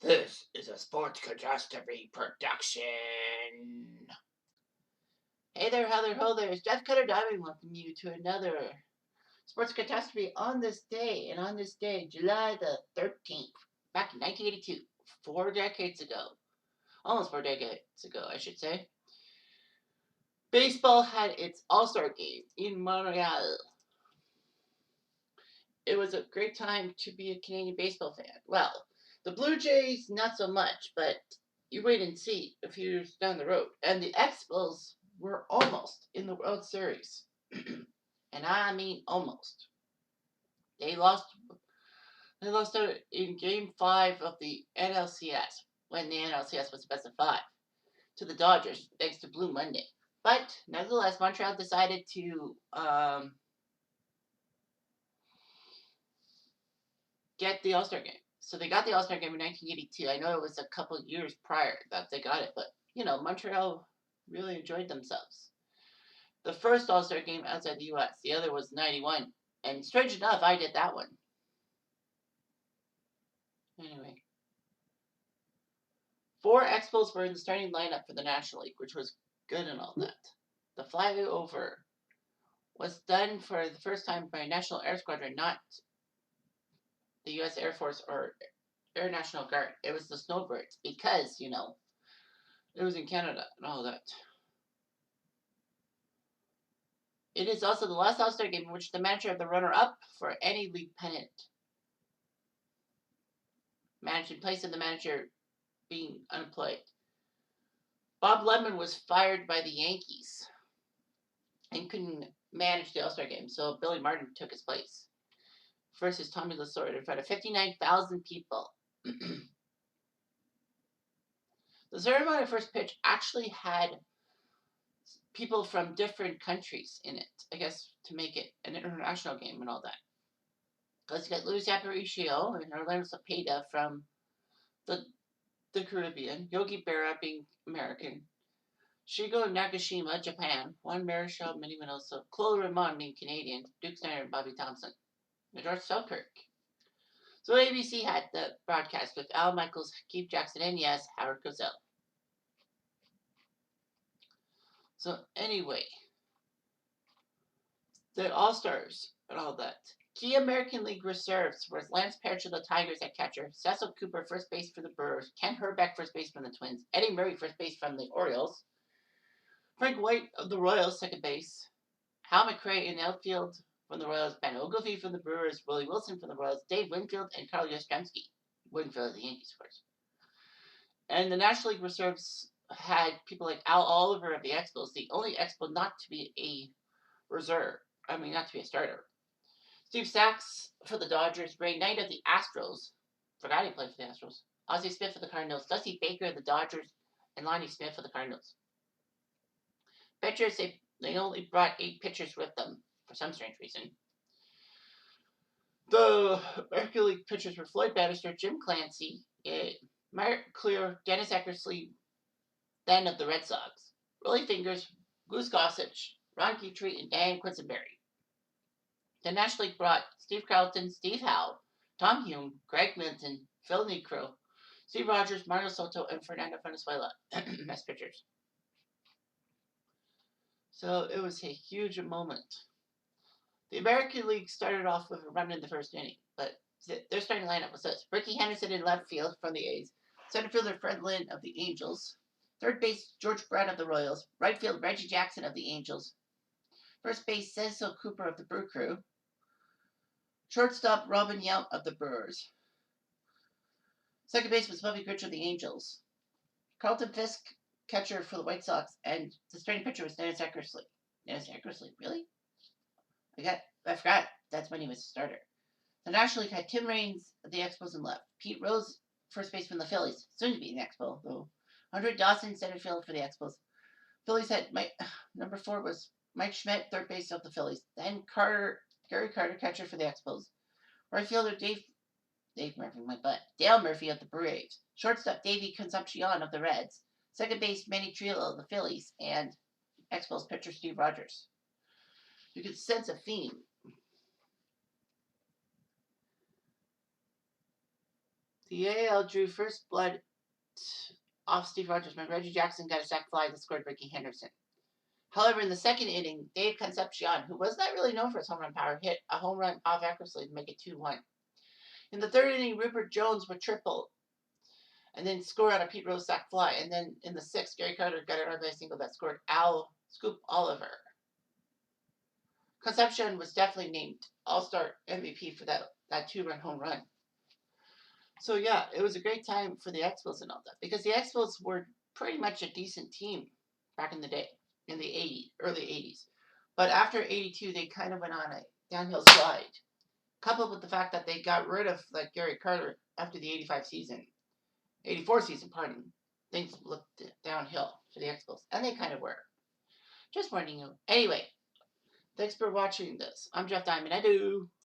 This is a sports catastrophe production. Hey there, ho there. It's Jeff Cutter Diving welcoming you to another sports catastrophe on this day. And on this day, July the 13th, back in 1982, 4 decades ago, almost 4 decades ago, I should say, baseball had its All-Star game in Montreal. It was a great time to be a Canadian baseball fan. Well, the Blue Jays, not so much, but you wait and see a few years down the road. And the Expos were almost in the World Series. And I mean almost. They lost out in Game 5 of the NLCS, when the NLCS was best of 5, to the Dodgers, thanks to Blue Monday. But nevertheless, Montreal decided to get the All-Star game. So they got the All-Star game in 1982. I know it was a couple of years prior that they got it, but, Montreal really enjoyed themselves. The first All-Star game outside the U.S., the other was 91. And strange enough, I did that one. Anyway. 4 Expos were in the starting lineup for the National League, which was good and all that. The flyover was done for the first time by a National Air Squadron, not the U.S. Air Force or Air National Guard. It was the Snowbirds because, it was in Canada and all that. It is also the last All-Star game in which the manager of the runner-up for any league pennant managed in place of the manager being unemployed. Bob Lemon was fired by the Yankees and couldn't manage the All-Star game, so Billy Martin took his place versus Tommy Lasorda in front of 59,000 people. The ceremony of first pitch actually had people from different countries in it, I guess, to make it an international game and all that. Because you got Luis Aparicio and Orlando Cepeda from the Caribbean, Yogi Berra being American, Shigo Nagashima, Japan, Juan Marichal, Minnie Minoso, Chloe Ramon being Canadian, Duke Snyder and Bobby Thompson, and George Selkirk. So ABC had the broadcast with Al Michaels, Keith Jackson, and yes, Howard Cosell. So anyway, the All-Stars and all that. Key American League reserves was Lance Parrish of the Tigers at catcher, Cecil Cooper first base for the Brewers, Ken Herbeck first base from the Twins, Eddie Murray first base from the Orioles, Frank White of the Royals second base, Hal McRae in outfield from the Royals, Ben Ogilvie from the Brewers, Willie Wilson from the Royals, Dave Winfield, and Carl Yastrzemski. Winfield of the Yankees, of course. And the National League reserves had people like Al Oliver of the Expos, the only Expo not to be a reserve. Not to be a starter. Steve Sachs for the Dodgers, Ray Knight of the Astros, forgot he played for the Astros, Ozzie Smith for the Cardinals, Dusty Baker of the Dodgers, and Lonnie Smith for the Cardinals. Pitchers, they only brought 8 pitchers with them for some strange reason. The American League pitchers were Floyd Bannister, Jim Clancy, Mark Clear, Dennis Eckersley, then of the Red Sox, Willie Fingers, Goose Gossage, Ron Guthrie, and Dan Quisenberry. The National League brought Steve Carlton, Steve Howe, Tom Hume, Greg Minton, Phil Niekro, Steve Rogers, Mario Soto, and Fernando Valenzuela as pitchers. So it was a huge moment. The American League started off with a run in the first inning, but their starting lineup was this: Ricky Henderson in left field from the A's, center fielder Fred Lynn of the Angels, third base George Brett of the Royals, right field Reggie Jackson of the Angels, first base Cecil Cooper of the Brew Crew, shortstop Robin Yount of the Brewers, second base was Bobby Grich of the Angels, Carlton Fisk, catcher for the White Sox, and the starting pitcher was Dennis Eckersley. Dennis Eckersley, really? I forgot that's when he was a starter. The National League had Tim Raines of the Expos in left, Pete Rose, first baseman of the Phillies, soon to be an Expo, though. Andre Dawson, center field for the Expos. Phillies had number 4 was Mike Schmidt, third base of the Phillies. Then Gary Carter, catcher for the Expos. Right fielder Dale Murphy of the Braves. Shortstop Davey Concepcion of the Reds. Second base Manny Trillo of the Phillies, and Expos pitcher Steve Rogers. You could sense a theme. The AL drew first blood off Steve Rogers when Reggie Jackson got a sac fly that scored Ricky Henderson. However, in the second inning, Dave Concepcion, who was not really known for his home run power, hit a home run off Eckersley to make it 2-1. In the third inning, Rupert Jones would triple and then score on a Pete Rose sac fly. And then in the sixth, Gary Carter got an RBI single that scored Scoop Oliver. Concepcion was definitely named All-Star MVP for that 2-run home run. So yeah, it was a great time for the Expos and all that, because the Expos were pretty much a decent team back in the day, in the early 80s. But after 82, they kind of went on a downhill slide, coupled with the fact that they got rid of Gary Carter after the 84 season, pardon. Things looked downhill for the Expos, and they kind of were. Just warning you. Anyway, thanks for watching this. I'm Jeff Diamond. I do.